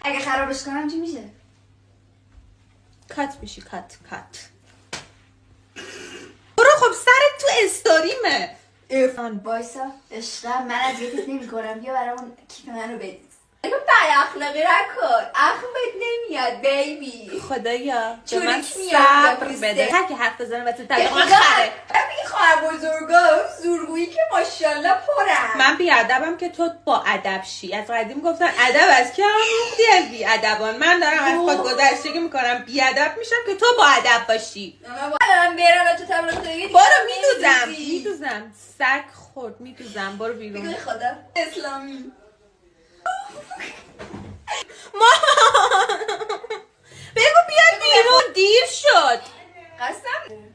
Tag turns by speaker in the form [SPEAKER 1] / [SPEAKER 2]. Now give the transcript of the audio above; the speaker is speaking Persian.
[SPEAKER 1] اگه خرابش کنم چی میشه؟
[SPEAKER 2] کات میشی. کات برو. خب سرت تو استوریمه.
[SPEAKER 1] بایسا عشقم، من اذیتت نمی کنم. بیا برامون کیف منو بدید.
[SPEAKER 3] بد اخلاقی نکن، اخمت نمیاد بیبی.
[SPEAKER 2] خدایا به من
[SPEAKER 3] چونک میاد
[SPEAKER 2] صبر
[SPEAKER 3] یا
[SPEAKER 2] بده.
[SPEAKER 3] پسته.
[SPEAKER 2] هر کی حرف بزنه واسه
[SPEAKER 3] به
[SPEAKER 2] طلاق من
[SPEAKER 3] خدا
[SPEAKER 2] خره.
[SPEAKER 3] ببین خواهر بزرگا زورگویی که ماشاءالله پرم.
[SPEAKER 2] من بیادبم که تو با ادب شی. از قدیم گفتن ادب از که آموختی از بیادبان. من دارم از خود گذشتگی میکنم، بیادب میشم که تو با ادب باشی.
[SPEAKER 3] من برم و تو تبلیغ دیگه
[SPEAKER 2] برو. میدوزم سگ خورد. میدوزم. برو بیرون.
[SPEAKER 3] بگوی خدا اسلامی.
[SPEAKER 2] مامان بگو بیاد بیرون، دیر شد.
[SPEAKER 3] قسم